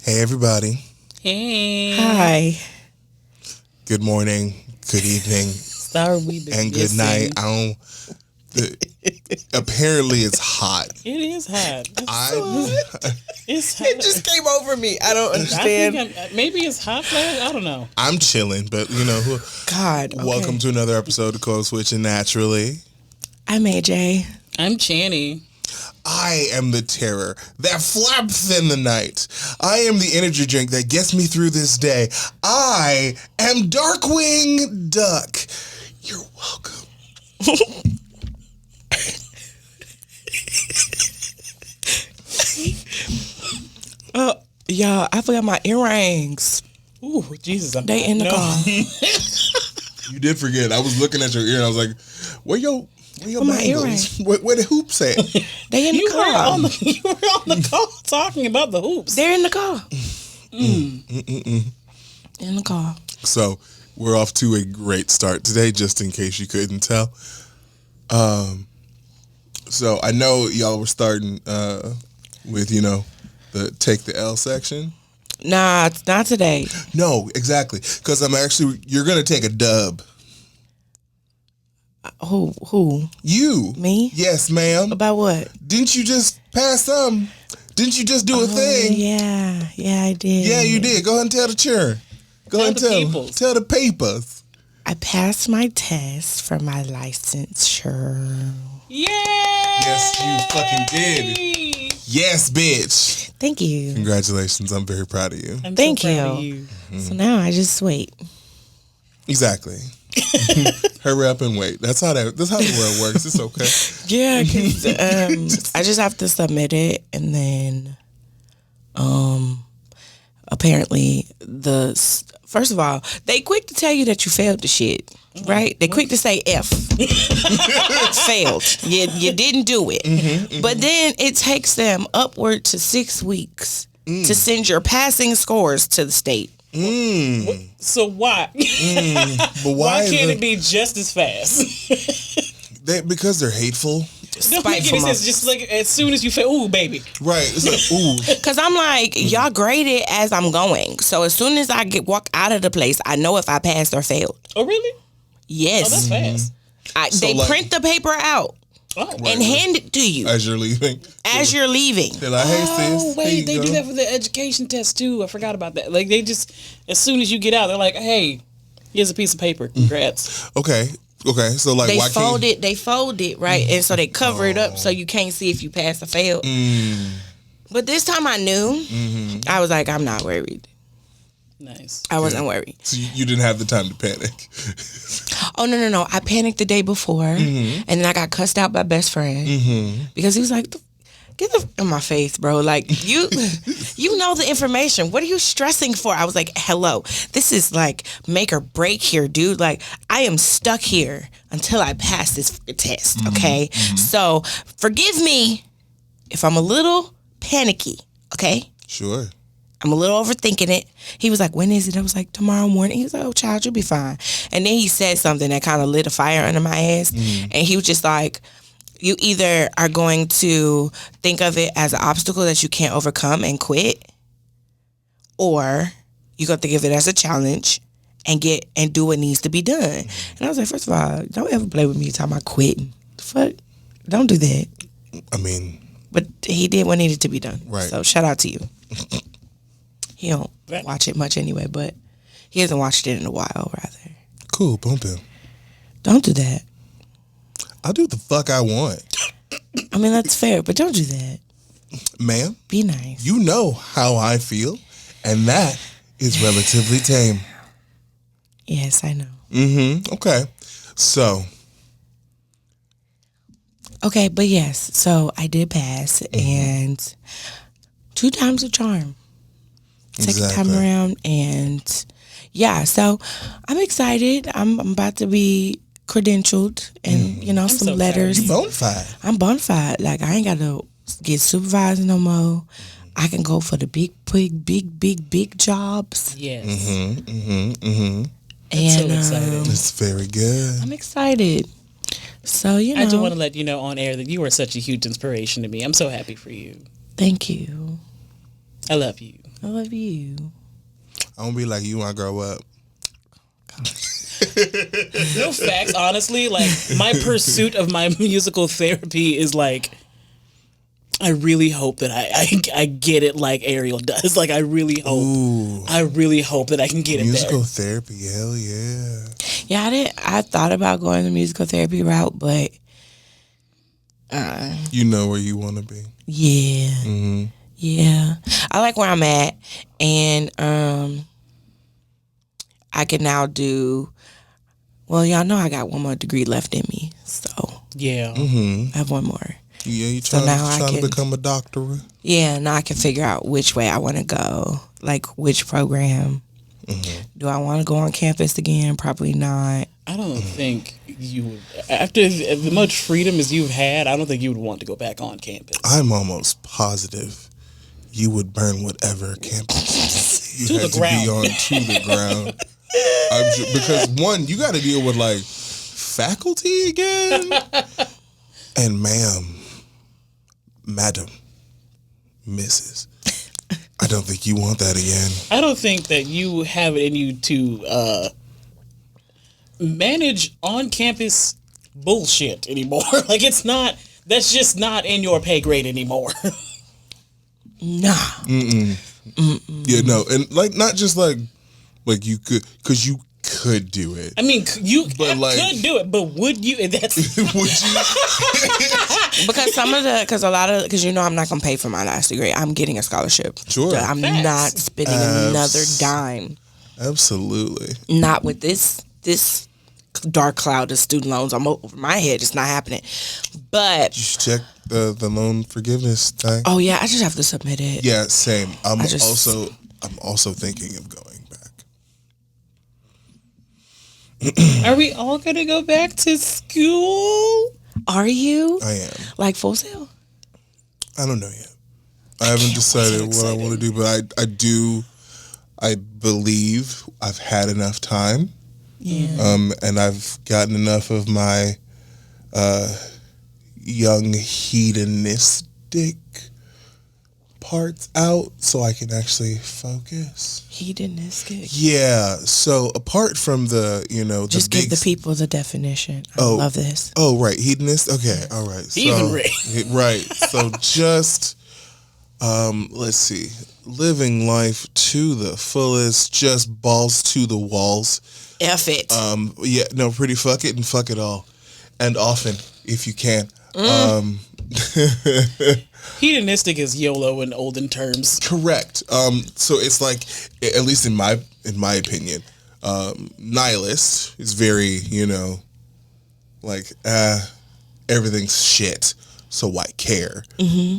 Hey, everybody. Hey. Hi. Good morning, good evening, Sorry we been and good night. Apparently, it's hot. It is hot. It's hot. It just came over me. I don't understand. Maybe it's hot flash. I don't know. I'm chilling, but God. Okay. Welcome to another episode of Code Switching Naturally. I'm AJ. I'm Channy. I am the terror that flaps in the night. I am the energy drink that gets me through this day. I am Darkwing Duck. You're welcome. Y'all, I forgot my earrings. Ooh, Jesus. They in the car. You did forget. I was looking at your ear and I was like, where your my bangles? Where the hoops at? They in the car. You were on the call talking about the hoops. They're in the car. In the car. So we're off to a great start today, just in case you couldn't tell. So I know y'all were starting with, the take the L section. Nah, it's not today. No, exactly. Because you're going to take a dub. Who? You. Me? Yes, ma'am. About what? Didn't you just pass some? Didn't you just do a thing? Yeah, I did. Yeah, you did. Go ahead and tell the chair. Go ahead and tell the papers. I passed my test for my licensure. Yay! Yes, you fucking did. Yes, bitch. Thank you. Congratulations. I'm very proud of you. Thank so you. proud of you. Mm-hmm. So now I just wait. Exactly. Hurry up and wait. That's how the world works. It's okay. Yeah, because I just have to submit it, and then apparently first of all, they quick to tell you that you failed the shit, right? They quick to say F. Failed. You didn't do it. But then it takes them upward to 6 weeks to send your passing scores to the state. So why? But why can't it be just as fast? Because they're hateful. Don't make any sense. Just like as soon as you fail, ooh, baby. Right. It's like, ooh. Because I'm like, y'all grade it as I'm going. So as soon as I walk out of the place, I know if I passed or failed. Oh, really? Yes. Oh, that's fast. They print the paper out and hand it to you. As you're leaving. You're leaving. They're like, hey, sis. Oh, wait, they do that for the education test, too. I forgot about that. Like, they just, as soon as you get out, they're like, hey, here's a piece of paper. Congrats. Okay. So, like, why can't... They fold it, right? And so they cover it up so you can't see if you pass or fail. But this time I knew. I was like, I'm not worried. Nice. I wasn't worried. So you didn't have the time to panic. Oh, no. I panicked the day before. And then I got cussed out by best friend. Because he was like, get in my face, bro. Like, you know the information. What are you stressing for? I was like, hello. This is like make or break here, dude. Like, I am stuck here until I pass this test, okay? So, forgive me if I'm a little panicky, okay? Sure. I'm a little overthinking it. He was like, when is it? I was like, tomorrow morning. He was like, oh, child, you'll be fine. And then he said something that kind of lit a fire under my ass. And he was just like, you either are going to think of it as an obstacle that you can't overcome and quit, or you're going to think of it as a challenge and do what needs to be done. And I was like, first of all, don't ever play with me talking about quitting. The fuck? Don't do that. I mean... But he did what needed to be done. Right. So shout out to you. He don't watch it much anyway, but he hasn't watched it in a while, rather. Cool, bump him. Don't do that. I'll do what the fuck I want. I mean, that's fair, but don't do that. Ma'am? Be nice. You know how I feel, and that is relatively tame. Yes, I know. Okay. So. Okay, but yes, so I did pass, and 2 times a charm. Second time around, and yeah, so I'm excited. I'm about to be credentialed and, some so letters. You bona fide. I'm bona fide. Like, I ain't got to get supervised no more. I can go for the big jobs. Yes. And so exciting. It's very good. I'm excited. So, I just want to let you know on air that you are such a huge inspiration to me. I'm so happy for you. Thank you. I love you. I love you. I'm gonna be like you when I grow up. No facts, honestly. Like, my pursuit of my musical therapy is like, I really hope that I get it like Ariel does. Like, I really hope that I can get it there. Musical therapy, hell yeah. Yeah, I thought about going the musical therapy route, but you know where you want to be. Yeah. Mm-hmm. Yeah. I like where I'm at, and I can now do. Well, y'all know I got one more degree left in me, so yeah, I have one more. Yeah, you So now trying I to can become a doctor? Yeah, now I can figure out which way I want to go, like which program. Mm-hmm. Do I want to go on campus again? Probably not. I don't think you would. After the much freedom as you've had, I don't think you would want to go back on campus. I'm almost positive you would burn whatever campus you To had the ground. be on to the ground. Because one, you got to deal with like faculty again, and madam, Mrs. I don't think you want that again. I don't think that you have it in you to manage on-campus bullshit anymore. Like, it's not. That's just not in your pay grade anymore. Nah. Yeah, no, and like not just like you could, because you could do it. I mean, you But, like- could do it, but would you? That's Would you? Because you know I'm not gonna pay for my last degree. I'm getting a scholarship. Sure. I'm Facts. not spending another dime. Absolutely. Not with this dark cloud of student loans over my head. It's not happening. But You should check the loan forgiveness thing. oh yeah, I just have to submit it. Yeah, same. I'm just- also thinking of going back. Are we all gonna go back to school? Are you? I am. Like Full Sail? I don't know yet. I haven't decided what I want to do, but I do. I believe I've had enough time. Yeah. And I've gotten enough of my young hedonistic parts out so I can actually focus. Hedonistic. Yeah. So apart from the, Just the give the people the definition. I Oh. love this. Oh, right. Hedonist. Okay. All right. So, Heathenry. right. So just, let's see, living life to the fullest, just balls to the walls. F it. Yeah, no, pretty fuck it and fuck it all. And often, if you can. Hedonistic is YOLO in olden terms. Correct. So it's like, at least in my opinion, nihilist is very, like, everything's shit, so why care? Mm-hmm.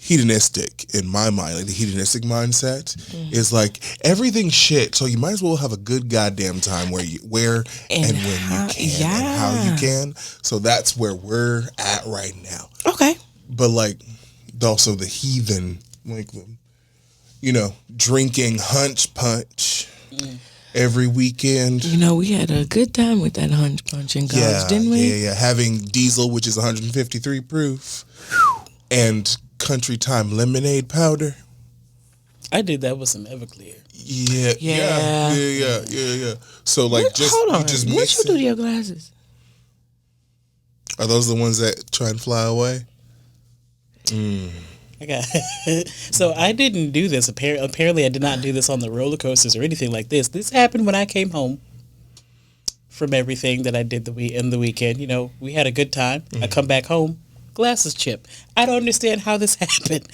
Hedonistic, in my mind, like the hedonistic mindset is like everything's shit, so you might as well have a good goddamn time where and when you can and how you can. So that's where we're at right now. Okay. But like also the heathen, like drinking hunch punch every weekend. We had a good time with that hunch punch in college, didn't we? Yeah. Having diesel, which is 153 proof, and country time lemonade powder. I did that with some Everclear. Yeah. So like, Hold on. you just What mix you do it. to your glasses? Are those the ones that try and fly away? I got so I didn't do this. Apparently, I did not do this on the roller coasters or anything like this. This happened when I came home from everything that I did in the weekend. We had a good time. I come back home, glasses chip. I don't understand how this happened.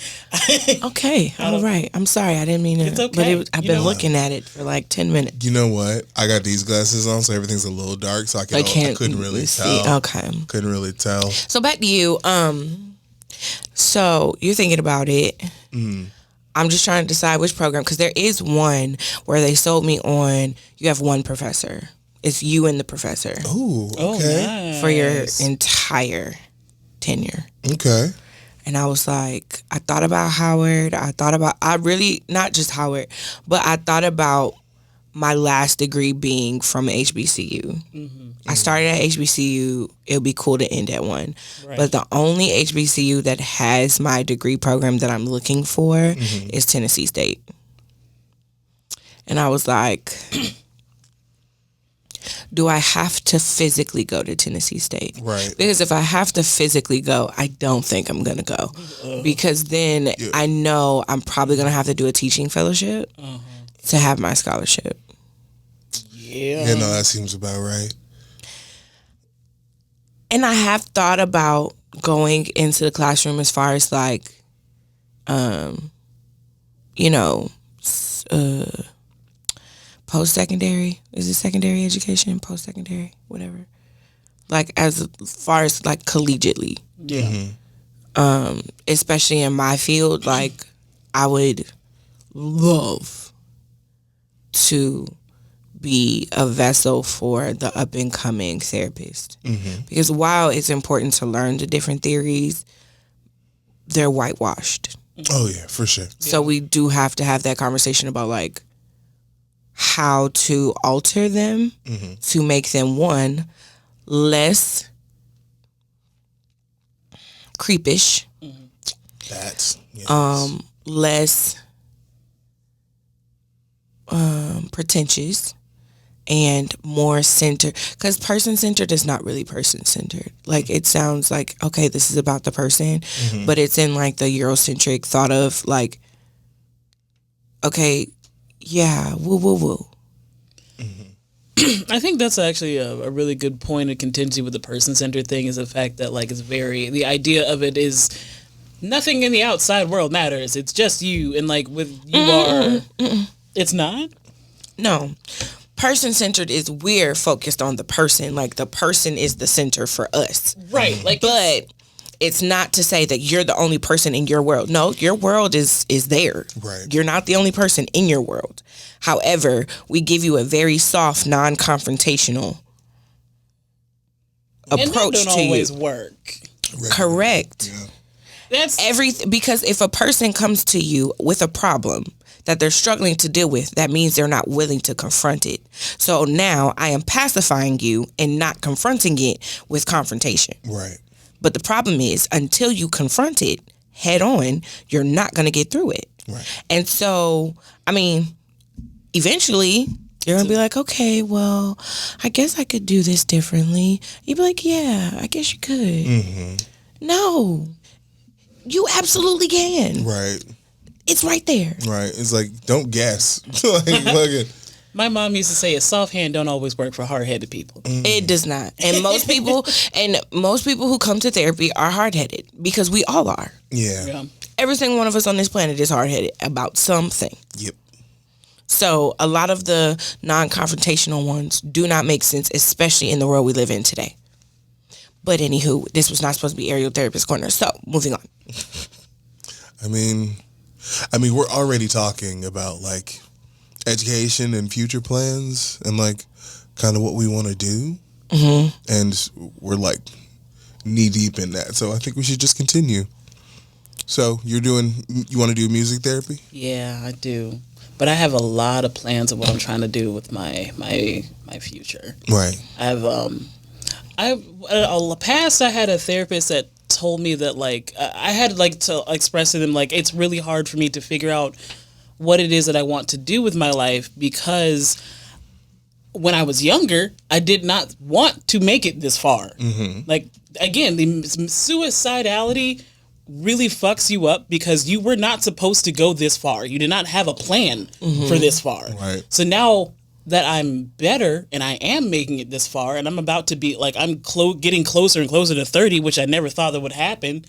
Okay. All right. I'm sorry. I didn't mean to. It's okay. But I've been looking at it for like 10 minutes. You know what? I got these glasses on, so everything's a little dark, so I couldn't really see. tell. Okay. Couldn't really tell. So back to you. So you're thinking about it. I'm just trying to decide which program, because there is one where they sold me on, you have one professor. It's you and the professor Ooh, okay. Oh, nice. for your entire tenure. Okay. And I was like, I thought about Howard. Not just Howard, but I thought about my last degree being from HBCU. I started at HBCU. It would be cool to end at one. Right. But the only HBCU that has my degree program that I'm looking for is Tennessee State. And I was like, do I have to physically go to Tennessee State? Right. Because if I have to physically go, I don't think I'm going to go. Because then I know I'm probably going to have to do a teaching fellowship to have my scholarship. Yeah. You know, that seems about right. And I have thought about going into the classroom as far as like, you know, post-secondary. Is it secondary education? Post-secondary? Whatever. Like as far as like collegiately. Yeah. Especially in my field, like I would love to be a vessel for the up-and-coming therapist. Because while it's important to learn the different theories, they're whitewashed. Oh, yeah, for sure. So we do have to have that conversation about, like, how to alter them to make them, one, less creepish, That's, yes. less pretentious, and more centered, because person-centered is not really person-centered. Like, it sounds like, okay, this is about the person, but it's in, like, the Eurocentric thought of, like, okay, yeah, woo, woo, woo. I think that's actually a really good point of contingency with the person-centered thing, is the fact that, like, the idea of it is nothing in the outside world matters. It's just you, and, like, with you it's not? No. Person-centered is we're focused on the person. Like, the person is the center for us. Right. Like, but it's not to say that you're the only person in your world. No, your world is there. Right. You're not the only person in your world. However, we give you a very soft, non-confrontational approach and that don't to always you. work. Correct. Yeah. That's Because if a person comes to you with a problem that they're struggling to deal with, that means they're not willing to confront it. So now I am pacifying you and not confronting it with confrontation. Right. But the problem is, until you confront it head on, you're not going to get through it. Right. And so, I mean, eventually you're going to be like, okay, well, I guess I could do this differently. You'd be like, yeah, I guess you could. No, you absolutely can. Right. It's right there. Right. It's like, don't guess. Like, fucking. my mom used to say, a soft hand don't always work for hard-headed people. It does not. And most people who come to therapy are hard-headed, because we all are. Yeah. Every single one of us on this planet is hard-headed about something. Yep. So a lot of the non-confrontational ones do not make sense, especially in the world we live in today. But anywho, this was not supposed to be Aerial Therapist Corner. So moving on. I mean, we're already talking about, like, education and future plans and, like, kind of what we want to do. And we're, like, knee-deep in that. So I think we should just continue. So you want to do music therapy? Yeah, I do. But I have a lot of plans of what I'm trying to do with my future. Right. I had a therapist that told me that, like, I had, like, to express to them, like, it's really hard for me to figure out what it is that I want to do with my life, because when I was younger, I did not want to make it this far. Like, again, the suicidality really fucks you up, because you were not supposed to go this far. You did not have a plan for this far. Right. So now that I'm better and I am making it this far, and I'm about to be, like, I'm getting closer and closer to 30, which I never thought that would happen,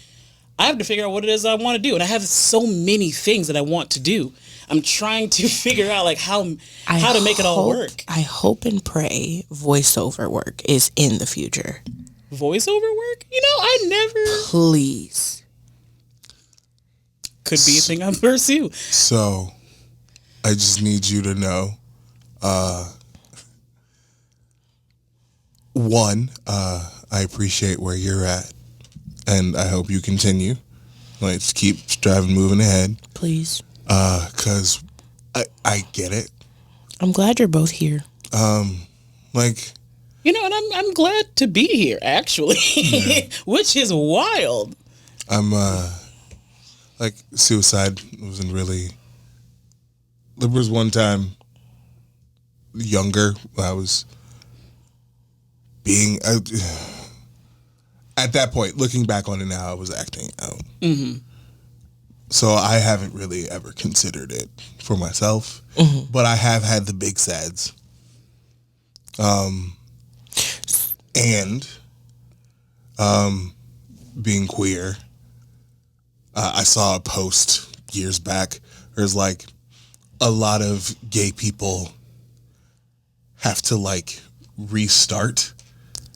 I have to figure out what it is I want to do. And I have so many things that I want to do. I'm trying to figure out, like, how to make it all work. I hope and pray voiceover work is in the future. Voiceover work? You know, I never... Please. Could be a thing I pursue. So I just need you to know, one, I appreciate where you're at, and I hope you continue. Like, just keep striving, moving ahead. Please. Because I get it. I'm glad you're both here. Like, You know, and I'm glad to be here, actually, which is wild. I'm like, suicide wasn't really. There was one time younger when I was being at that point, looking back on it now, I was acting out. Mm-hmm. So I haven't really ever considered it for myself, but I have had the big sads. And being queer, I saw a post years back. There's like a lot of gay people have to like restart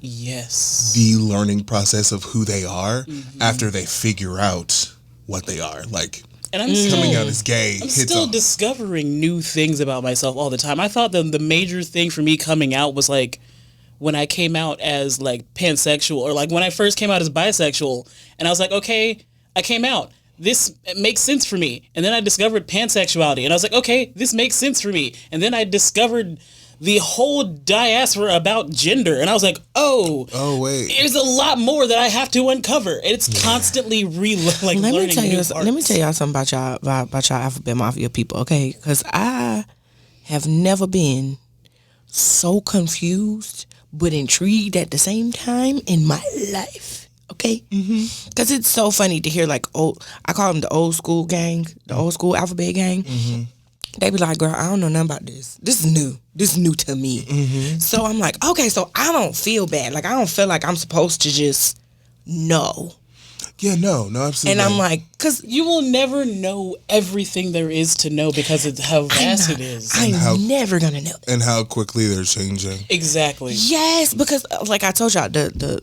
Yes. the learning process of who they are after they figure out what they are. Like, And I'm coming still, out as gay. I'm hits still on- discovering new things about myself all the time. I thought the major thing for me coming out was like when I came out as like pansexual, or like when I first came out as bisexual, and I was like, okay, I came out. This makes sense for me. And then I discovered pansexuality, and I was like, okay, this makes sense for me. And then I discovered the whole diaspora about gender, and I was like, oh wait. there's a lot more that I have to uncover. And it's constantly Let learning me tell new you. parts. Let me tell y'all something about y'all Alphabet Mafia people, okay? Because I have never been so confused but intrigued at the same time in my life. Okay, because it's so funny to hear like I call them the old school gang, the old school Alphabet gang. They be like, girl, I don't know nothing about this. This is new. This is new to me. So I'm like, okay, so I don't feel bad. Like, I don't feel like I'm supposed to just know. Yeah, no, absolutely. And I'm like, because You will never know everything there is to know because of how vast it is. I'm never going to know. and how quickly they're changing. Exactly. Yes, because like I told y'all, the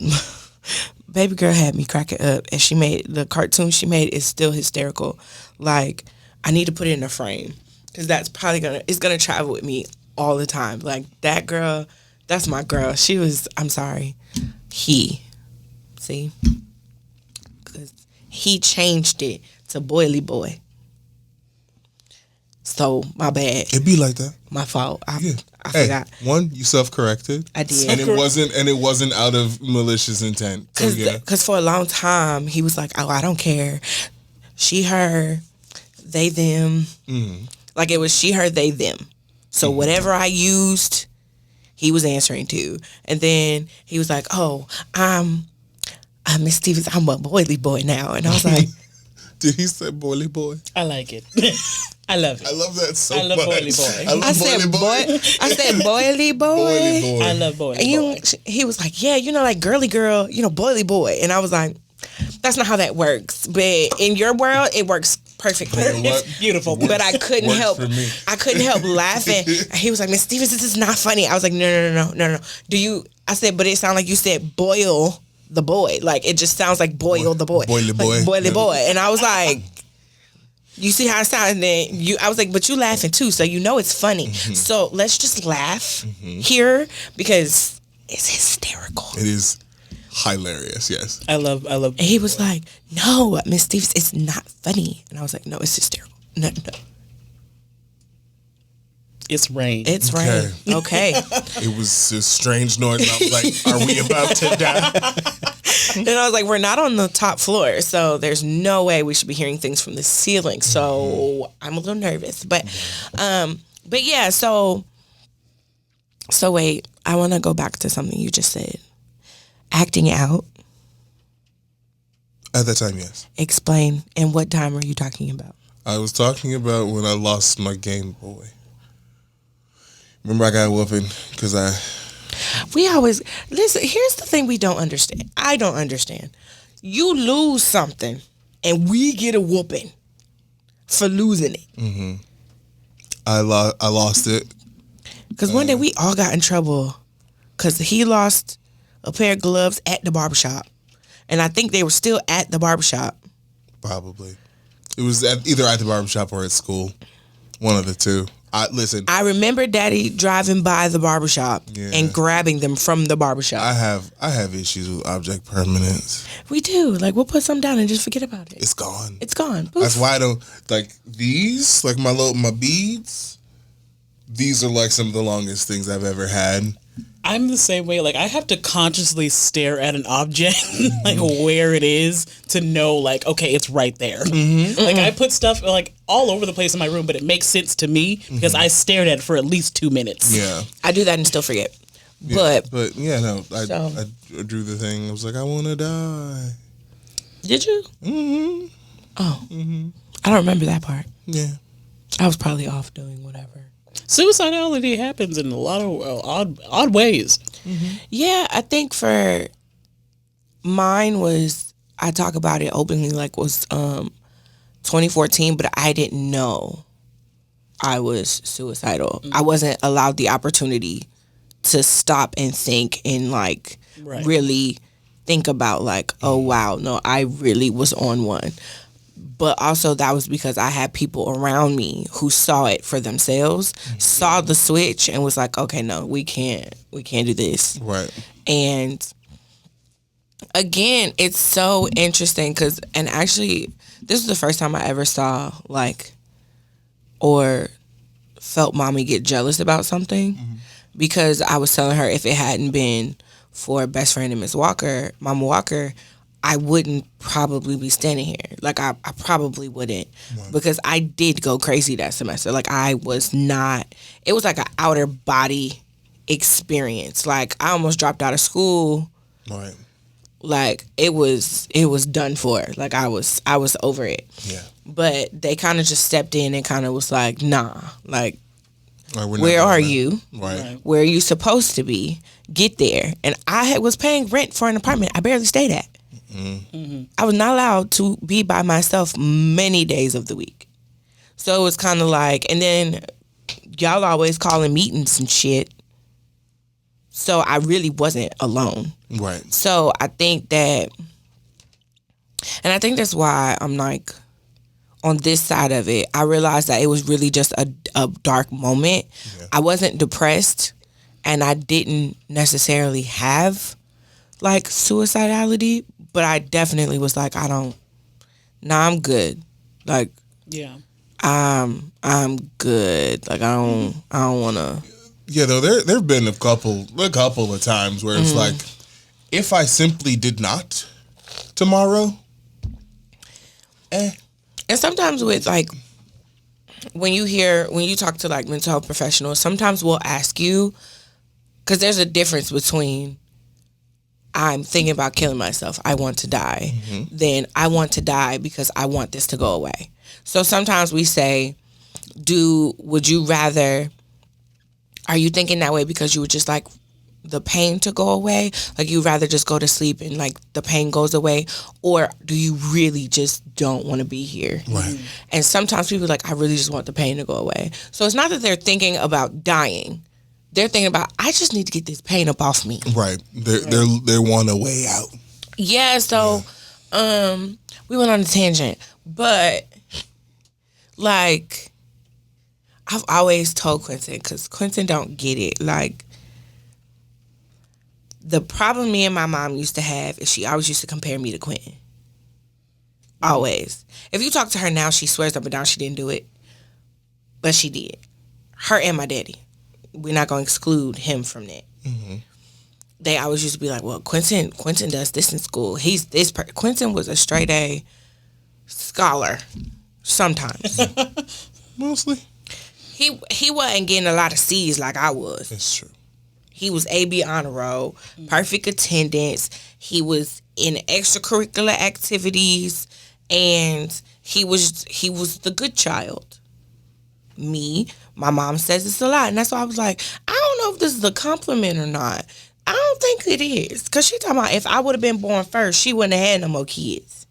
baby girl had me cracking up, and she made the cartoon she made is still hysterical. Like, I need to put it in a frame because that's probably it's gonna travel with me all the time. Like, that girl, that's my girl. She was. I'm sorry, see, because he changed it to Boily Boy. So my bad, It'd be like that. my fault. I Hey, forgot. one, you self-corrected. I did. And it wasn't out of malicious intent. So, yeah. Because for a long time, he was like, oh, I don't care. She, her, they, them. Like, it was she, her, they, them. So whatever I used, he was answering to. And then he was like, oh, I'm Miss Stevens. I'm a Boily Boy now. And I was like, Did he say boily boy? I like it. I love it. I love that so I love much. boily boy. I love I said, boily boy. I said, Boily Boy. Boily boy. I love boy. And he was like, yeah, like girly girl, Boily Boy. And I was like, that's not how that works. But in your world, it works perfectly. You know what? It's beautiful. But I couldn't Works help. for me. I couldn't help laughing. He was like, Miss Stevens, this is not funny. I was like, no. I said, but it sounded like you said boil the boy. Like, it just sounds like boil the boy. Boily boy. Like, boily Yeah. boy. And I was like, you see how it sounds? And then I was like, but you laughing too, so it's funny. So let's just laugh here because it's hysterical. It is hilarious, yes. I love. And he was like, no, Miss Stevens, it's not funny. And I was like, no, it's hysterical. No. It's rain. It's rain. Okay. It was a strange noise. And I was like, are we about to die? And I was like, we're not on the top floor, so there's no way we should be hearing things from the ceiling. So I'm a little nervous. But yeah, so wait, I want to go back to something you just said. Acting out. At that time, yes. Explain. And what time are you talking about? I was talking about when I lost my Game Boy. Remember I got a whooping because We always, listen, here's the thing we don't understand. I don't understand. You lose something and we get a whooping for losing it. I lost it. Because one day we all got in trouble because he lost a pair of gloves at the barbershop. And I think they were still at the barbershop. Probably. It was either at the barbershop or at school. One of the two. I remember Daddy driving by the barbershop Yeah. and grabbing them from the barbershop. I have issues with object permanence. We do. Like, we'll put something down and just forget about it. It's gone. It's gone. Poof. That's why I don't like these, like my beads. these are like some of the longest things I've ever had. I'm the same way. Like, I have to consciously stare at an object, like where it is, to know, like, okay, it's right there. Like, I put stuff like all over the place in my room, but it makes sense to me because I stared at it for at least 2 minutes. Yeah, I do that and still forget. yeah. But yeah, no, I drew the thing. I was like, I want to die. Did you? Mm-hmm. Oh, I don't remember that part. Yeah, I was probably off doing whatever. Suicidality happens in a lot of odd ways. Yeah, I think for mine was, I talk about it openly, like was 2014, but I didn't know I was suicidal. I wasn't allowed the opportunity to stop and think and like really think about like, oh wow, no, I really was on one. But also that was because I had people around me who saw it for themselves, saw the switch and was like, okay, no, we can't do this. right. And again, it's so interesting because, and actually, this was the first time I ever saw like, or felt mommy get jealous about something, because I was telling her if it hadn't been for best friend and Miss Walker, Mama Walker, I wouldn't probably be standing here. Like, I probably wouldn't. Right. Because I did go crazy that semester. Like, I was not, it was like an outer body experience. Like, I almost dropped out of school. Right. Like, it was done for. Like, I was over it. Yeah. But they kind of just stepped in and kind of was like, nah, like, Right, where are you? Right. Where are you supposed to be? Get there. And I was paying rent for an apartment I barely stayed at. I was not allowed to be by myself many days of the week. So it was kind of like, and then y'all always calling meetings and shit. So I really wasn't alone. Right. So I think that, and I think that's why I'm like, on this side of it, I realized that it was really just a dark moment. Yeah. I wasn't depressed, and I didn't necessarily have like suicidality, but I definitely was like, I'm good. Like, yeah, I'm good. Like, I don't want to. Yeah, though there've been a couple of times where it's like, if I simply did not tomorrow, And sometimes with like, when you talk to like mental health professionals, sometimes we'll ask you, because there's a difference between I'm thinking about killing myself, I want to die, then I want to die because I want this to go away. So sometimes we say, would you rather, are you thinking that way because you would just like the pain to go away? Like, you'd rather just go to sleep and like the pain goes away? Or do you really just don't want to be here? Right. And sometimes people are like, I really just want the pain to go away. So it's not that they're thinking about dying. They're thinking about, I just need to get this pain up off me. Right. They want a way out. Yeah, so we went on a tangent. But like, I've always told Quentin, because Quentin don't get it, like, the problem me and my mom used to have is she always used to compare me to Quentin. Always. If you talk to her now, she swears up and down she didn't do it. But she did. Her and my daddy. We're not going to exclude him from that. They always used to be like, well, Quentin does this in school. He's this Quentin was a straight A scholar sometimes. Mostly. He wasn't getting a lot of C's like I was. That's true. He was AB honor roll, perfect attendance. He was in extracurricular activities, and he was the good child. Me, my mom says this a lot, and that's why I was like, I don't know if this is a compliment or not. I don't think it is, because she talking about if I would have been born first, she wouldn't have had no more kids.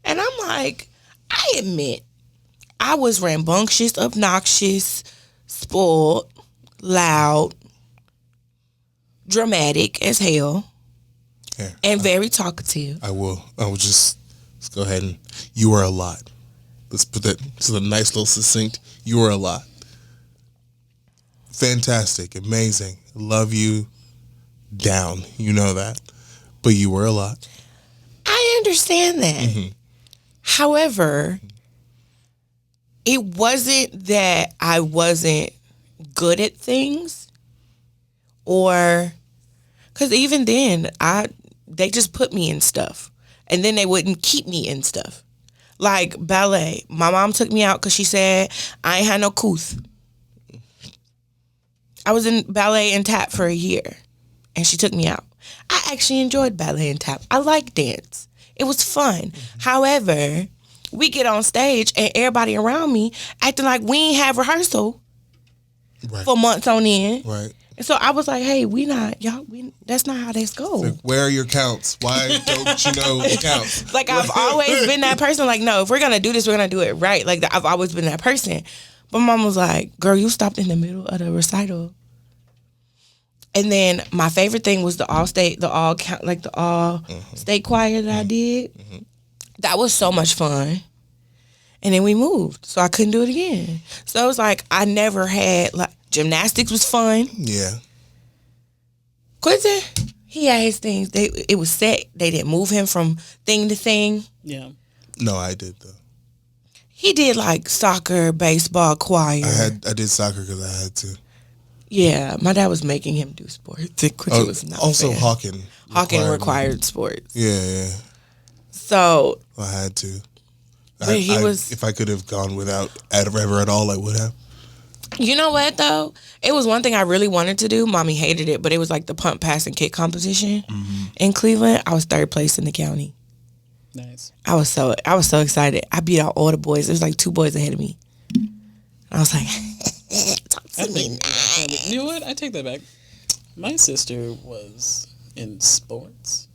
And I'm like, I admit, I was rambunctious, obnoxious, spoiled, loud, dramatic as hell, and very talkative. I will just, let's go ahead and, you are a lot. Let's put that, it's a nice little succinct, you are a lot. Fantastic, amazing, love you, down, you know that, but you were a lot. I understand that. However, it wasn't that I wasn't good at things, or because even then they just put me in stuff, and then they wouldn't keep me in stuff. Like ballet, my mom took me out because she said I ain't had no couth. I was in ballet and tap for a year, and she took me out. I actually enjoyed ballet and tap. I like dance. It was fun. However, we get on stage and everybody around me acting like we ain't have rehearsal for months on end. Right. And so I was like, hey, that's not how this goes. Like, where are your counts? Why don't you know the counts? Like, I've always been that person. Like, no, if we're going to do this, we're going to do it right. Like, I've always been that person. But mom was like, girl, you stopped in the middle of the recital. And then my favorite thing was the all state choir that I did. Mm-hmm. That was so much fun. And then we moved, so I couldn't do it again. So it was like I never had, like, gymnastics was fun. Yeah. Quentin, he had his things. It was set. They didn't move him from thing to thing. Yeah. No, I did though. He did like soccer, baseball, choir. I did soccer because I had to. Yeah, my dad was making him do sports. Quentin was not also fan. Hawking required sports. Yeah. So I had to. If I could have gone without ever at all, I would have. You know what though? It was one thing I really wanted to do. Mommy hated it, but it was like the pump, pass, and kick competition in Cleveland. I was third place in the county. Nice. I was so excited. I beat out all the boys. There was like 2 boys ahead of me. I was like, talk to me now. You know what? I take that back. My sister was in sports.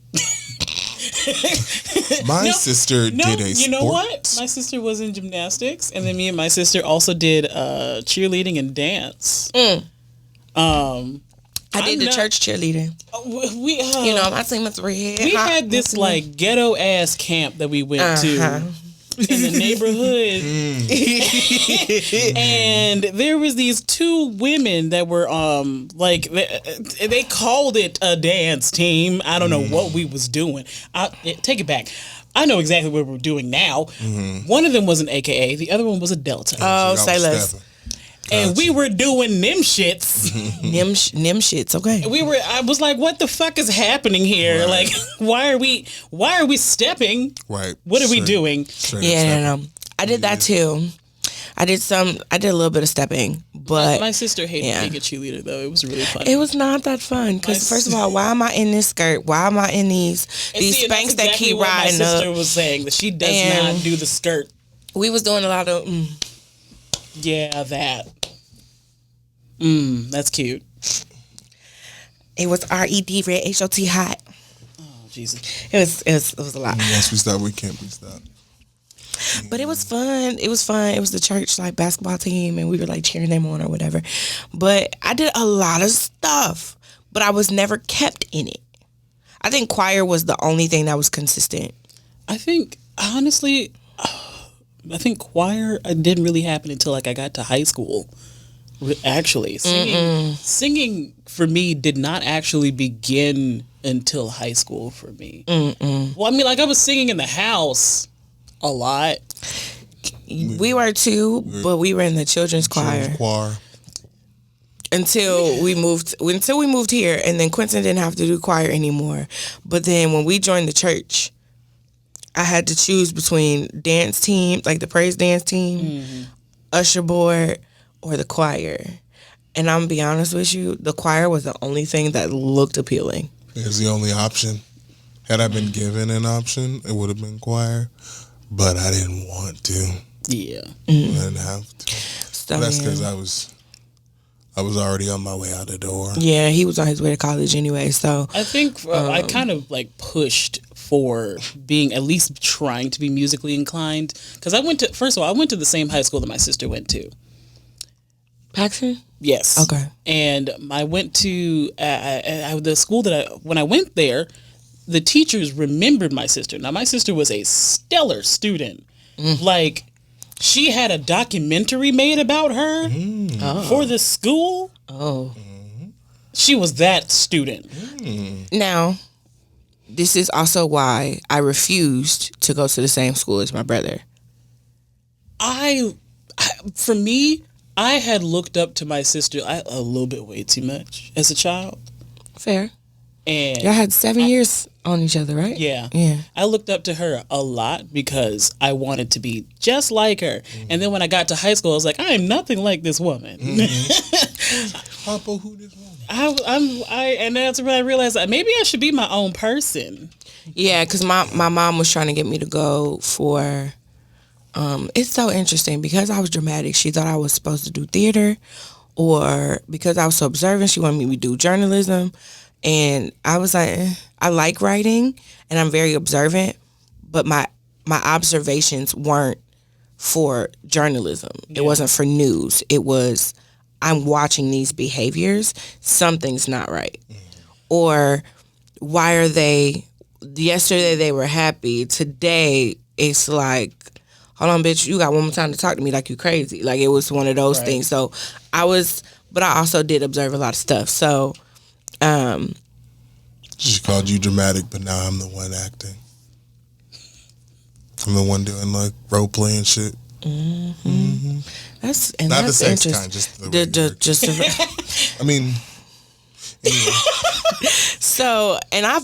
My sister did a sport. You know what? My sister was in gymnastics, and then me and my sister also did cheerleading and dance. I did the church cheerleading. My team was red. We had this like ghetto ass camp that we went to in the neighborhood, and there was these 2 women that were like they called it a dance team. I don't know what we was doing. Take it back. I know exactly what we're doing now. One of them was an AKA, the other one was a Delta. Oh, say less. And we were doing them shits. Nim shits, okay. I was like, what the fuck is happening here? Right. Like, why are we stepping? Right. What are we doing? No. I did that too. I did a little bit of stepping, but my sister hated being a cheerleader though. It was really fun. It was not that fun because first of all, why am I in this skirt? Why am I in these Spanx that keep riding up? My sister was saying that she does not do the skirt. We was doing a lot of yeah, that. That's cute. It was RED, red HOT hot. Oh Jesus! It was a lot. Once we stop, we can't be stopped. But it was fun. It was fun. It was the church like basketball team, and we were like cheering them on or whatever. But I did a lot of stuff, but I was never kept in it. I think choir was the only thing that was consistent. I think honestly, choir didn't really happen until like I got to high school. Actually, singing for me did not actually begin until high school for me. Well, I mean, like I was singing in the house a lot. We were too, but we were in the children's choir. Until we moved here, and then Quentin didn't have to do choir anymore. But then when we joined the church, I had to choose between dance team, like the praise dance team, usher board, or the choir. And I'm gonna be honest with you, the choir was the only thing that looked appealing. It was the only option. Had I been given an option, it would have been choir, but I didn't want to. Yeah, I didn't have to. So that's because I was already on my way out the door. Yeah, he was on his way to college anyway. So I think I kind of like pushed for being at least trying to be musically inclined because I went to the same high school that my sister went to. Paxton? Yes. Okay. And I went to the school when I went there, the teachers remembered my sister. Now, my sister was a stellar student. Like, she had a documentary made about her for the school. Oh. She was that student. Now, this is also why I refused to go to the same school as my brother. I for me, I had looked up to my sister a little bit way too much as a child. Fair. And y'all had 7 years on each other, right? Yeah. Yeah. I looked up to her a lot because I wanted to be just like her. Mm-hmm. And then when I got to high school, I was like, I am nothing like this woman. Mm-hmm. Papa, who this woman? And that's when I realized that maybe I should be my own person. Yeah, because my mom was trying to get me to go for, it's so interesting because I was dramatic. She thought I was supposed to do theater, or because I was so observant, she wanted me to do journalism. And I was like, I like writing and I'm very observant, but my observations weren't for journalism. Yeah. It wasn't for news. It was, I'm watching these behaviors. Something's not right. Mm. Or why are yesterday they were happy. Today it's like, hold on, bitch, you got one more time to talk to me like you crazy. Like it was one of those things. So but I also did observe a lot of stuff. So, she called you dramatic, but now I'm the one acting. I'm the one doing like role playing shit. Mm-hmm. Mm-hmm. That's not the sex kind, just the I mean, anyway. So, and I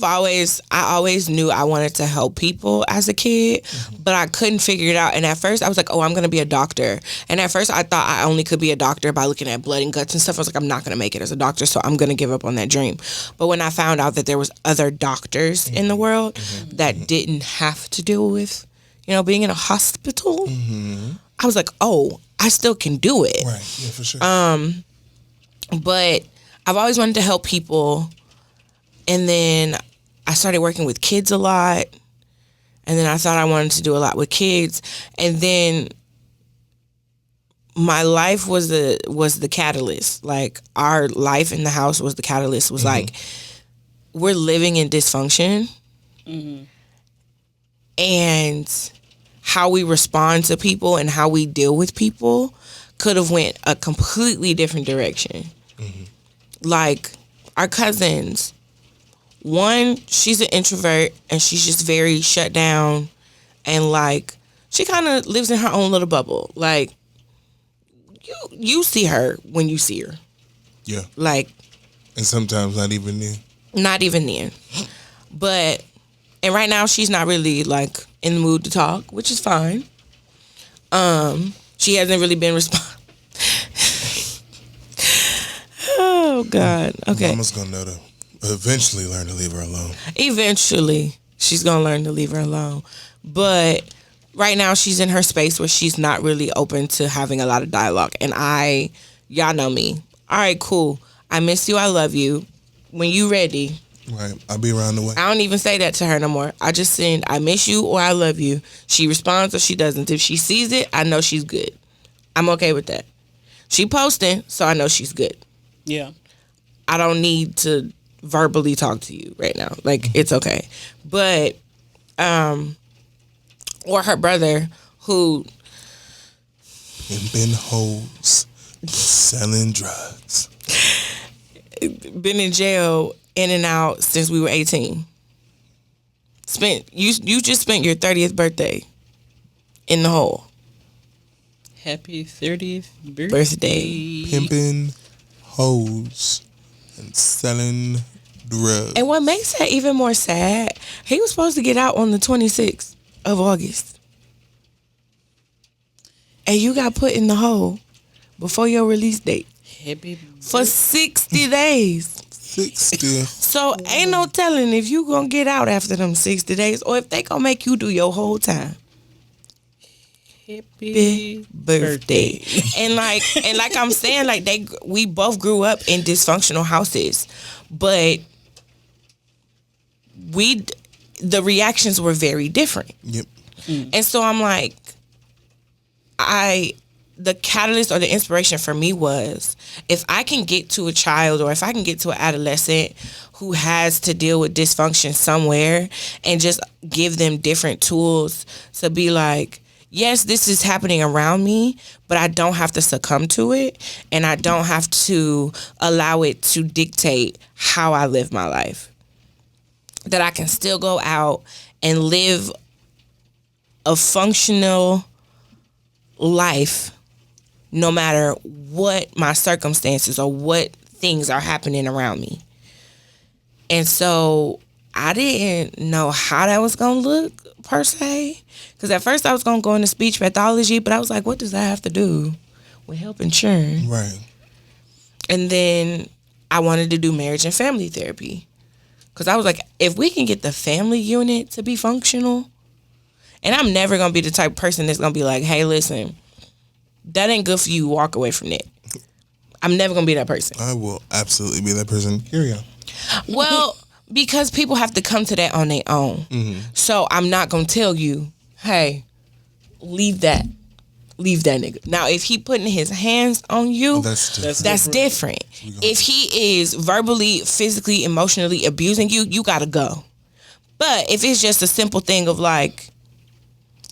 always knew I wanted to help people as a kid, but I couldn't figure it out. And at first I was like, oh, I'm going to be a doctor. And at first I thought I only could be a doctor by looking at blood and guts and stuff. I was like, I'm not going to make it as a doctor, so I'm going to give up on that dream. But when I found out that there was other doctors in the world that didn't have to deal with, being in a hospital, I was like, oh, I still can do it. Right, yeah, for sure. But I've always wanted to help people. And then I started working with kids a lot. And then I thought I wanted to do a lot with kids. And then my life was the catalyst. Like our life in the house was the catalyst. Was like, we're living in dysfunction. Mm-hmm. And how we respond to people and how we deal with people could have went a completely different direction. Mm-hmm. Like our cousins, one, she's an introvert and she's just very shut down and like she kind of lives in her own little bubble. Like you see her when you see her. Yeah. Like, and sometimes not even then. Not even then. But and right now she's not really like in the mood to talk, which is fine. She hasn't really been Oh God. Okay. Mama's gonna know to eventually learn to leave her alone. Eventually, she's gonna learn to leave her alone. But right now, she's in her space where she's not really open to having a lot of dialogue. And y'all know me. All right, cool. I miss you. I love you. When you ready. Right. I'll be around the way. I don't even say that to her no more. I just send, I miss you or I love you. She responds or she doesn't. If she sees it, I know she's good. I'm okay with that. She posting, so I know she's good. Yeah. I don't need to verbally talk to you right now. Like, it's okay. But, or her brother who... Been hoes, selling drugs. Been in jail, in and out since we were 18. You just spent your 30th birthday in the hole. Happy 30th birthday. Pimping hoes and selling drugs. And what makes that even more sad, he was supposed to get out on the 26th of August. And you got put in the hole before your release date. For 60 days. 60. So ain't no telling if you gonna get out after them 60 days or if they gonna make you do your whole time. Happy birthday. And like I'm saying, like we both grew up in dysfunctional houses, but the reactions were very different. Yep. And so I'm like, the catalyst or the inspiration for me was if I can get to a child or if I can get to an adolescent who has to deal with dysfunction somewhere and just give them different tools to be like, yes, this is happening around me, but I don't have to succumb to it and I don't have to allow it to dictate how I live my life. That I can still go out and live a functional life no matter what my circumstances or what things are happening around me. And so I didn't know how that was going to look per se. Because at first I was going to go into speech pathology, but I was like, what does that have to do with helping children? Right. And then I wanted to do marriage and family therapy. Because I was like, if we can get the family unit to be functional, and I'm never going to be the type of person that's going to be like, hey, listen, that ain't good for you, walk away from that. I'm never going to be that person. I will absolutely be that person. Here we go. Well, because people have to come to that on their own. Mm-hmm. So I'm not going to tell you, hey, leave that nigga. Now, if he putting his hands on you, that's different. If he is verbally, physically, emotionally abusing you, you got to go. But if it's just a simple thing of like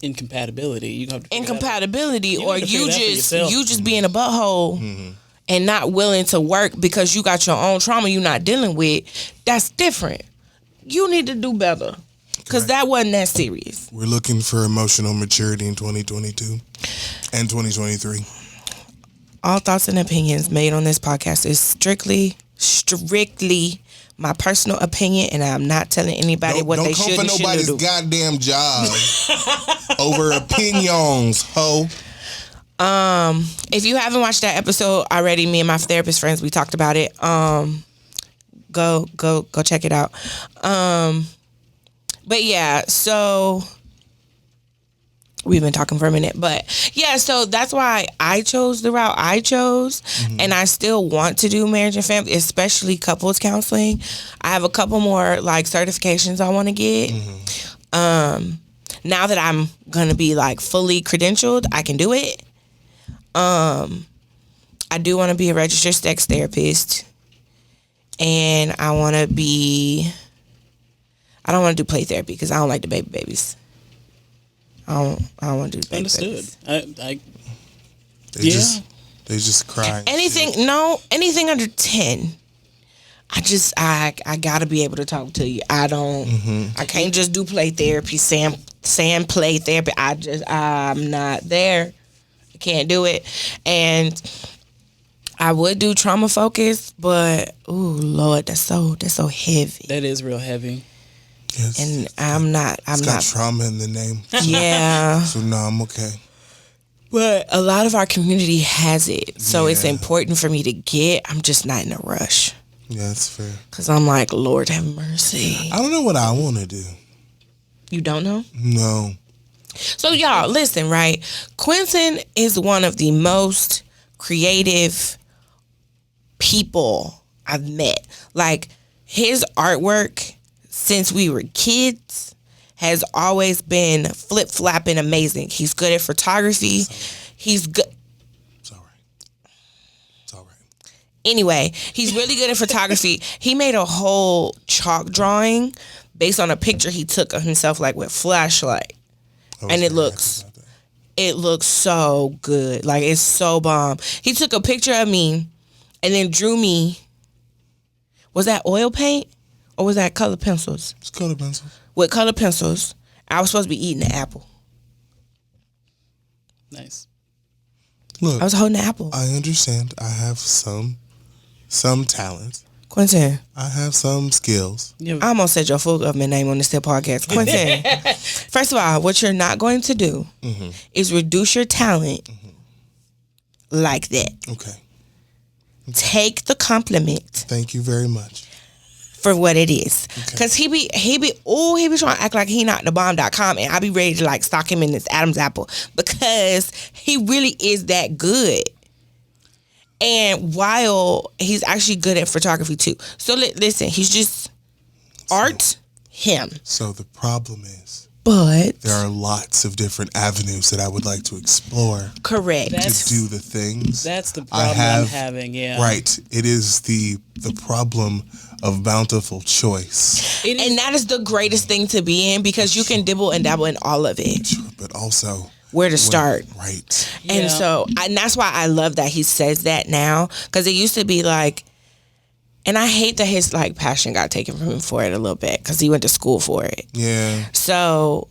incompatibility, you have to incompatibility, or you just being a butthole and not willing to work because you got your own trauma you're not dealing with, that's different. You need to do better. Because that wasn't that serious. We're looking for emotional maturity in 2022 and 2023. All thoughts and opinions made on this podcast is strictly my personal opinion, and I'm not telling anybody what they should and shouldn't do. Don't come for nobody's goddamn job over opinions, ho. If you haven't watched that episode already, me and my therapist friends, we talked about it. Go check it out. But yeah, so we've been talking for a minute, but yeah, so that's why I chose the route I chose, and I still want to do marriage and family, especially couples counseling. I have a couple more like certifications I want to get. Now that I'm gonna be like fully credentialed, I can do it. I do want to be a registered sex therapist, and I don't want to do play therapy because I don't like the babies. I don't want to do the baby babies. Understood. They just cry. Anything under 10. I gotta be able to talk to you. I can't just do play therapy, saying play therapy. I'm not there. I can't do it. And I would do trauma focus, but oh Lord, that's so heavy. That is real heavy. Yes. And I'm not trauma in the name. Yeah. So no, I'm okay. But a lot of our community has it. So it's important for me to get. I'm just not in a rush. Yeah, that's fair. Because I'm like, Lord have mercy. I don't know what I want to do. You don't know? No. So y'all, listen, right? Quentin is one of the most creative people I've met. Like, his artwork since we were kids has always been flip-flopping amazing. He's good at photography. He's good. It's all right. It's all right. Anyway, he's really good at photography. He made a whole chalk drawing based on a picture he took of himself, like with flashlight. And it looks so good. Like, it's so bomb. He took a picture of me and then drew me. Was that oil paint or was that colored pencils? It's colored pencils. With colored pencils. I was supposed to be eating the apple. Nice. Look, I was holding the apple. I understand. I have some talent. Quentin. I have some skills. I almost said your full government name on this podcast. Quentin. First of all, what you're not going to do is reduce your talent like that. Okay. Take the compliment. Thank you very much. For what it is. Because he be trying to act like he not the bomb.com, and I be ready to like stock him in this Adam's apple because he really is that good. And while he's actually good at photography too. So listen, he's just him. So the problem is, but there are lots of different avenues that I would like to explore. Correct. To do the things. That's the problem I'm having, yeah. Right. It is the problem of bountiful choice. And that is the greatest thing to be in because you can dibble and dabble in all of it. But also where to start. Right. And and that's why I love that he says that now, because it used to be like, and I hate that his like passion got taken from him for it a little bit because he went to school for it. Yeah. So,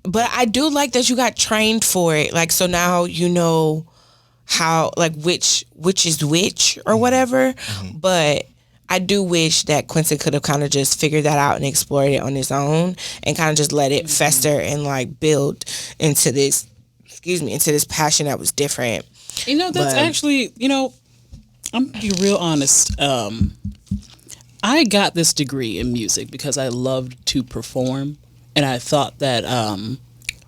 but I do like that you got trained for it. Like, so now you know how like which is which or whatever. But I do wish that Quincy could have kind of just figured that out and explored it on his own and kind of just let it fester and like build into this passion that was different. You know, that's actually, you know, I'm gonna be real honest. I got this degree in music because I loved to perform, and I thought that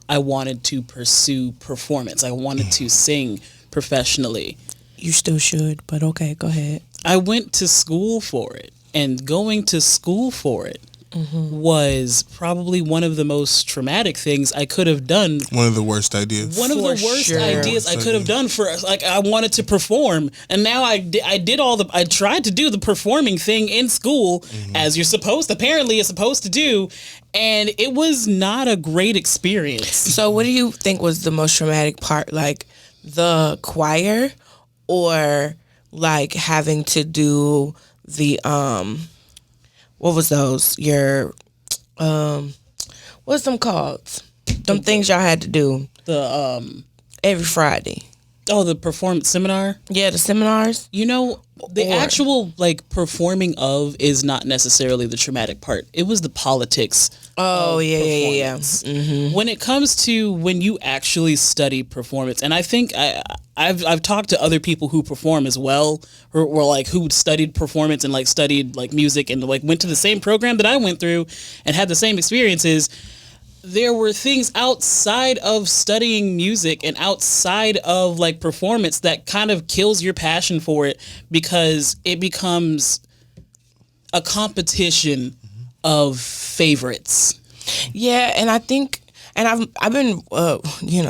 I wanted to pursue performance. I wanted to sing professionally. You still should, but okay, go ahead. I went to school for it, and going to school for it was probably one of the most traumatic things I could have done. One of the worst ideas. One of the worst ideas I could have done for us. Like, I wanted to perform, and now I tried to do the performing thing in school as apparently you're supposed to do, and it was not a great experience. So what do you think was the most traumatic part? Like the choir, or like having to do the what was those? Your what's them called? Them things y'all had to do every Friday. Oh, the performance seminar? Yeah, the seminars. You know, the actual like performing of is not necessarily the traumatic part. It was the politics. Oh, yeah. Mm-hmm. When it comes to when you actually study performance, and I think I've talked to other people who perform as well, who studied performance and like studied like music and like went to the same program that I went through and had the same experiences. There were things outside of studying music and outside of like performance that kind of kills your passion for it, because it becomes a competition of favorites. Yeah, and I think, and I've been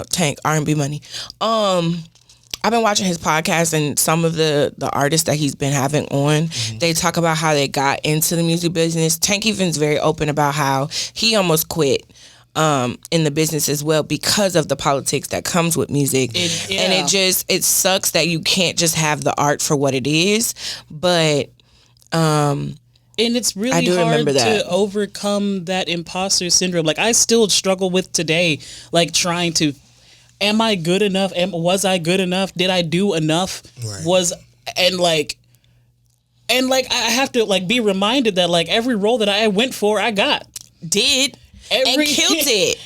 Tank R&B money. I've been watching his podcast, and some of the artists that he's been having on, they talk about how they got into the music business. Tank even's very open about how he almost quit in the business as well because of the politics that comes with music. And it sucks that you can't just have the art for what it is, but and it's really hard to overcome that imposter syndrome. Like, I still struggle with today, like trying to, am I good enough? Was I good enough? Did I do enough? Right. I have to like be reminded that like every role that I went for, I did. And killed it.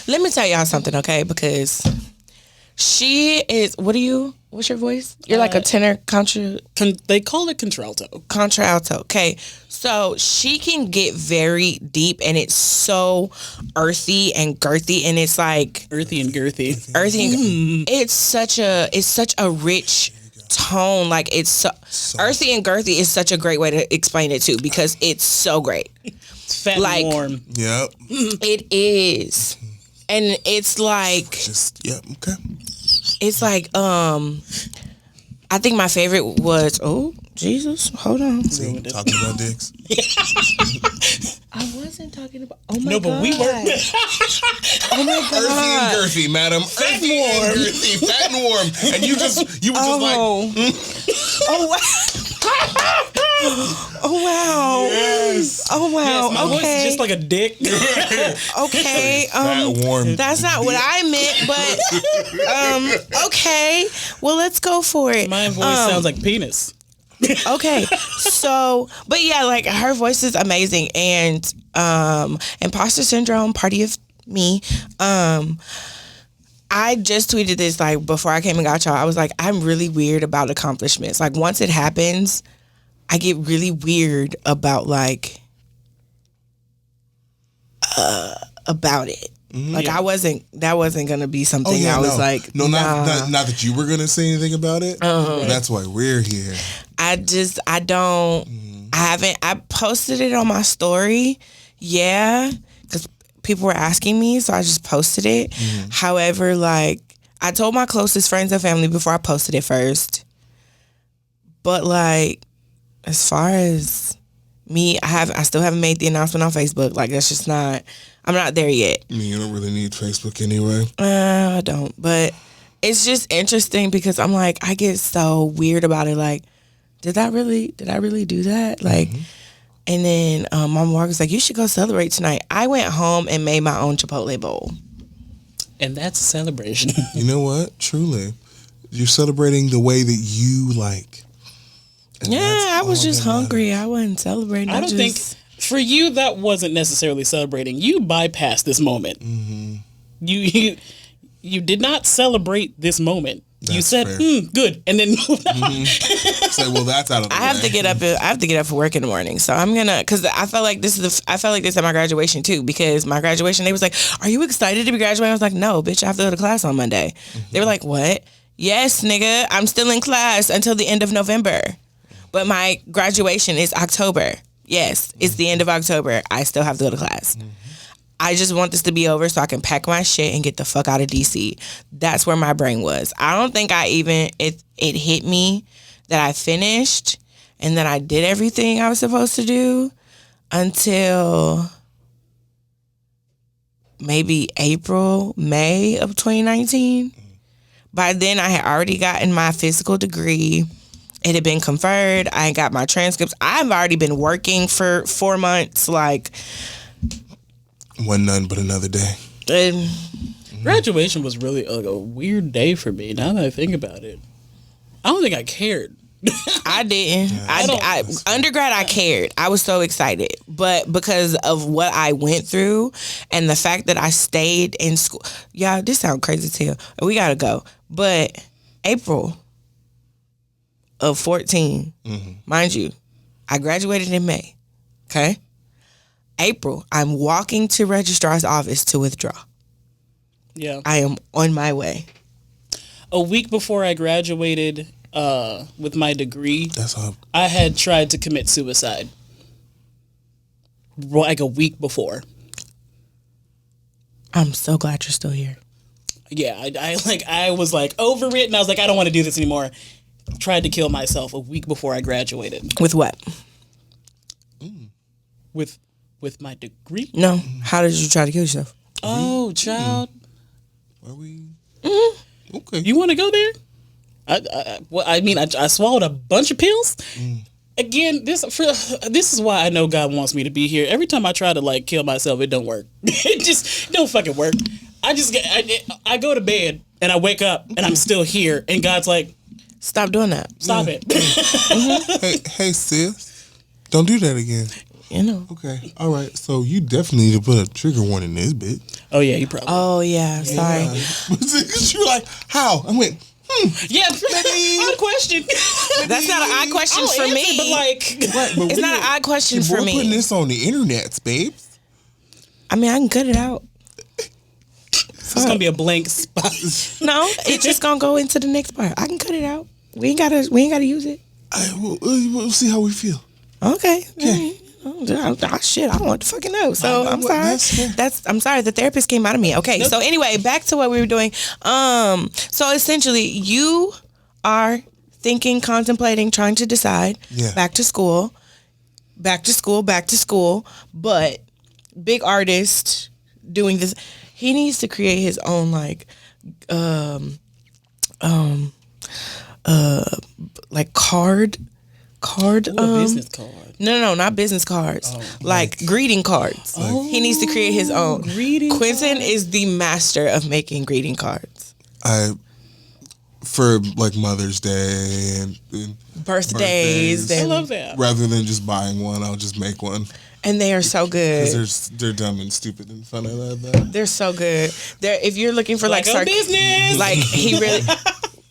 Let me tell y'all something, okay? Because she is. What's your voice? You're like a tenor contra. They call it contralto. Contralto. Okay, so she can get very deep, and it's so earthy and girthy, and it's like earthy and girthy. It's such a rich tone. Like it's so earthy and girthy is such a great way to explain it too, because it's so great. Fat and warm. Yep. It is. And it's like okay. It's like I think my favorite was Jesus, hold on. See, talking about dicks. I wasn't talking about but we were. Oh my god. Earthy and girthy, madam. Earthy and girthy, fat and warm. And you were just like Oh wow. Oh wow! Yes. Oh wow! Yes, my voice is just like a dick. Okay, warm. That's not what I meant, but okay. Well, let's go for it. My voice sounds like penis. Okay, so, but yeah, like her voice is amazing, and imposter syndrome, party of me. I just tweeted this like before I came and got y'all. I was like, I'm really weird about accomplishments. Like once it happens, I get really weird about like about it. Like that wasn't gonna be something I was like, no, not that you were gonna say anything about it. That's why we're here. I posted it on my story, because people were asking me, so I just posted it. However, like I told my closest friends and family before I posted it first. But like, as far as me, I still haven't made the announcement on Facebook. Like that's just not. I'm not there yet. I mean, you don't really need Facebook anyway. I don't, but it's just interesting because I'm like, I get so weird about it. Like, did I really do that? Like, and then my mom was like, you should go celebrate tonight. I went home and made my own Chipotle bowl. And that's a celebration. You know what? Truly. You're celebrating the way that you like. Yeah, I was just hungry. I wasn't celebrating. I don't think for you that wasn't necessarily celebrating. You bypassed this moment. Mm-hmm. You did not celebrate this moment. That's you said, good, and then moved on. Mm-hmm. So, well, that's out of the way. I have to get up for work in the morning. So I'm gonna, because I felt like this at my graduation too. Because my graduation, they was like, "Are you excited to be graduating?" I was like, "No, bitch, I have to go to class on Monday." Mm-hmm. They were like, "What?" Yes, nigga, I'm still in class until the end of November, but my graduation is October. Yes, it's the end of October. I still have to go to class. Mm-hmm. I just want this to be over so I can pack my shit and get the fuck out of DC. That's where my brain was. I don't think it hit me that I finished and that I did everything I was supposed to do until maybe April, May of 2019. By then I had already gotten my physical degree. It had been conferred. I had got my transcripts. I've already been working for 4 months. Like, one none but another day. Graduation was really a weird day for me. Now that I think about it, I don't think I cared. I didn't. Yeah, undergrad, I cared. I was so excited, but because of what I went through and the fact that I stayed in school, y'all, this sounds crazy as hell. We gotta go. But April of 14, mind you, I graduated in May. Okay. April, I'm walking to registrar's office to withdraw. Yeah. I am on my way. A week before I graduated with my degree, That's I had tried to commit suicide. Like a week before. I'm so glad you're still here. Yeah, I was like over it and I was like, I don't want to do this anymore. Tried to kill myself a week before I graduated. With what? With my degree? No. How did you try to kill yourself? Oh, child. Are we? Mm-hmm. Okay. You want to go there? I swallowed a bunch of pills. Again, this is why I know God wants me to be here. Every time I try to kill myself, it don't work. It don't fucking work. I go to bed and I wake up and I'm still here, and God's like, stop doing that. Stop it. Hey, sis, don't do that again. You know. Okay. All right. So you definitely need to put a trigger warning in this bit. Oh yeah, you probably. Oh yeah. Sorry. You were like, how? I went. Yeah, odd question. That's not an odd question for me. But it's not an odd question for me. We're putting this on the internet, babes. I mean, I can cut it out. It's gonna be a blank spot. No, it's just gonna go into the next part. I can cut it out. We ain't gotta use it. We'll see how we feel. Okay. Shit, I don't want to fucking know. So I'm sorry. I'm sorry. The therapist came out of me. Okay. So anyway, back to what we were doing. So essentially, you are thinking, contemplating, trying to decide. Yeah. Back to school. But big artist doing this. He needs to create his own card. Business card. No, not business cards. Greeting cards. He needs to create his own. Quentin is the master of making greeting cards. For Mother's Day and birthdays. I love that. Rather than just buying one, I'll just make one. And they are so good. Because they're dumb and stupid and fun. I love that. They're so good. If you're looking for business, he really.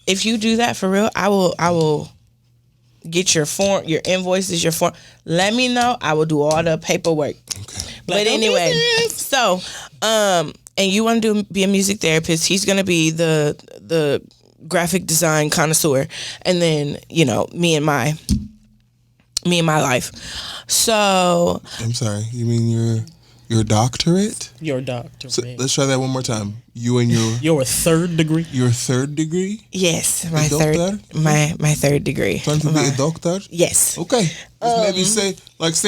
If you do that for real, I will get your form, your invoices, your form. Let me know. I will do all the paperwork. Okay. But anyway, so and you want to be a music therapist. He's gonna be the graphic design connoisseur, and then me and my life. So I'm sorry. You mean your doctorate? Your doctorate. So let's try that one more time. You and your third degree. Your third degree? Yes, my third. My third degree. Trying to be a doctor? Yes. Okay. Just maybe say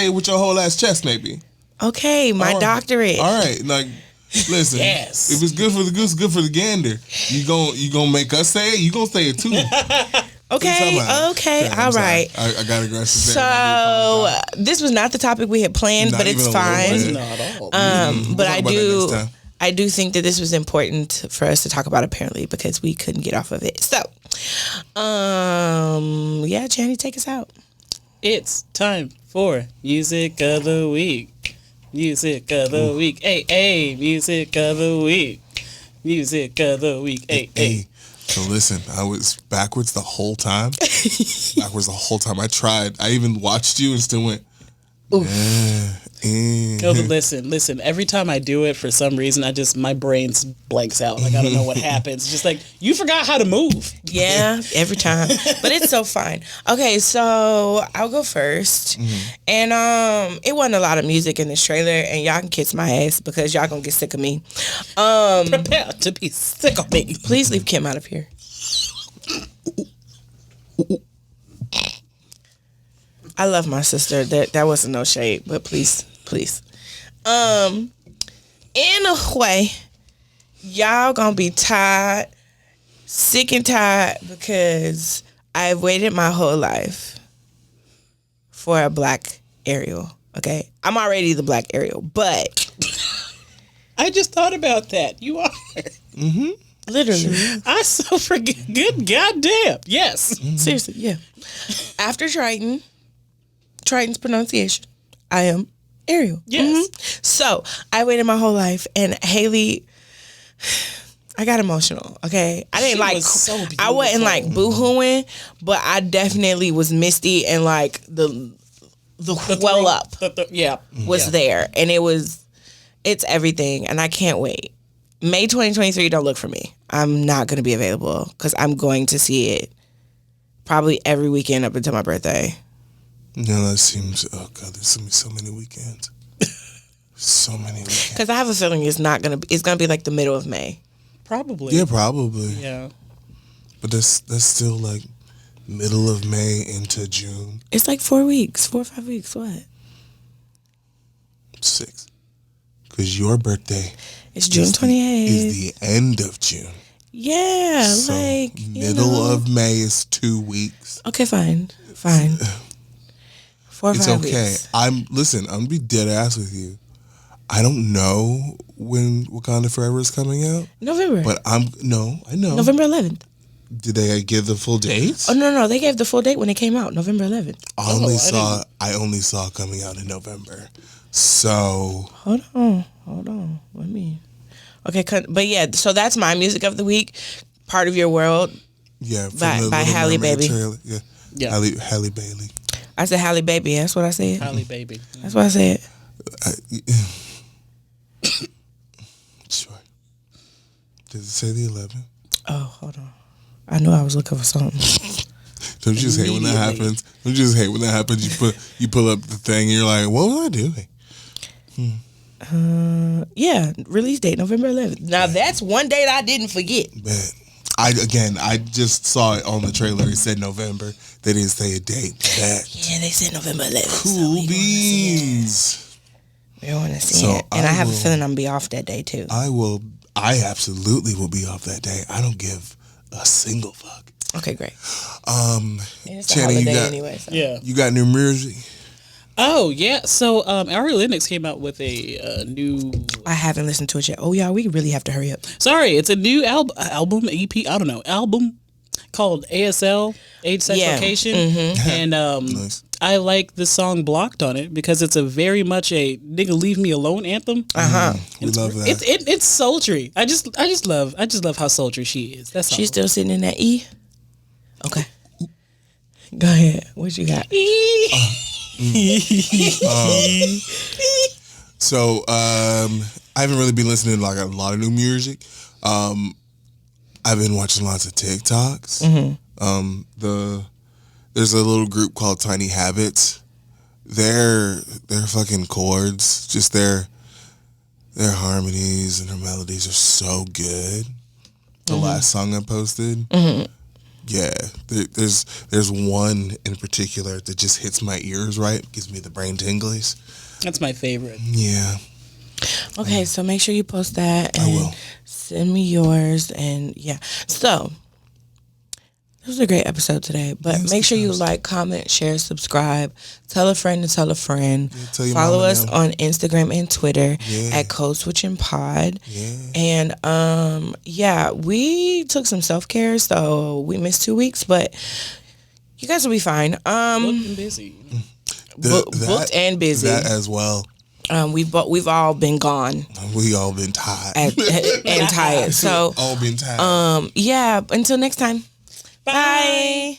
it with your whole ass chest, maybe. Okay, my doctorate. All right, listen. Yes. If it's good for the goose, good for the gander. You gonna make us say it? You gonna say it too? Okay, all right. I got aggressive. So this was not the topic we had planned, but it's fine. Not at all. But I do think that this was important for us to talk about, apparently, because we couldn't get off of it. So Yeah, Channy, take us out. It's time for Music of the Week. Music of the Week. Hey, Music of the Week. Music of the Week. Hey. So listen, I was backwards the whole time. I tried. I even watched you and still went. No, but listen. Every time I do it, for some reason, my brain blanks out. Like I don't know what happens. Just like you forgot how to move. Yeah, every time. But it's so fine. Okay, so I'll go first. And it wasn't a lot of music in this trailer, and y'all can kiss my ass because y'all gonna get sick of me. Prepare to be sick of me. Please leave Kim out of here. I love my sister. That wasn't no shade, but please. In a way, y'all gonna be tired, sick and tired because I've waited my whole life for a black Ariel. Okay, I'm already the black Ariel, but I just thought about that. You are. Literally, I so forget. Good goddamn. Yes. Seriously, yeah. After Triton's pronunciation, I am Ariel. Yes. So I waited my whole life, and Haley, I got emotional. Okay, I didn't was so beautiful. I wasn't like boo-hooing, but I definitely was misty, and like the well up was there, and it's everything, and I can't wait. May 2023, don't look for me. I'm not going to be available because I'm going to see it probably every weekend up until my birthday. No, that seems. Oh God, there's gonna be so many weekends. So many weekends. Because I have a feeling it's gonna be like the middle of May. Probably. Yeah, probably. Yeah. But that's still like middle of May into June. It's like 4 weeks, 4 or 5 weeks. What? 6. Because your birthday. It's June 28th. Is the end of June. Yeah, So middle of May is 2 weeks. Okay, fine. 4 or 5 It's okay. weeks. I'm gonna be dead ass with you. I don't know when Wakanda Forever is coming out. November. But I know. November 11th. Did they give the full dates? Oh no, they gave the full date when it came out, November 11th. I only saw it coming out in November. So Hold on. Okay, but yeah, so that's my music of the week. Part of Your World. Yeah, by Halle Baby. Yeah. Halle Bailey. I said Halle Baby. That's what I said. Halle Baby. That's what I said. Sure. Did it say the 11th? Oh, hold on. I knew I was looking for something. Don't you just hate when that happens? Don't you just hate when that happens? You pull up the thing and you're like, what was I doing? Yeah, release date November 11th. Now that's one date I didn't forget. Man, I just saw it on the trailer. It said November. They didn't say a date. Yeah, they said November 11th. Cool beans. We want to see it, and I have a feeling I'm gonna be off that day too. I absolutely will be off that day. I don't give a single fuck. Okay, great. It's a Channing, holiday anyway. So. Yeah. You got new music? Oh yeah. So Ari Lennox came out with a new. I haven't listened to it yet. Oh yeah, we really have to hurry up. Sorry, it's a new album EP. I don't know album called ASL Age Sex Location, and Nice. I like the song Blocked on it because it's a very much a nigga leave me alone anthem. We love that. It's sultry. I just love how sultry she is. That's all. She's still sitting in that E. Okay. Go ahead. What you got? So I haven't really been listening to like a lot of new music. I've been watching lots of TikToks. There's a little group called Tiny Habits. Their fucking chords, just their harmonies and their melodies are so good. The last song I posted. Yeah, there's one in particular that just hits my ears right, gives me the brain tinglies. That's my favorite. Yeah. Okay, so make sure you post that. And I will. Send me yours, and yeah. So It was a great episode today. But Yes, make sure you was. like, comment, share, subscribe, tell a friend to tell a friend. Yeah, tell your Follow mama us now. on Instagram and Twitter Yeah. at Code Switchin Pod. Yeah. And we took some self-care, so we missed 2 weeks, but you guys will be fine. Looking busy. Booked and busy. That as well. We've all been gone We all been tired. and tired. So all been tired. until next time. Bye.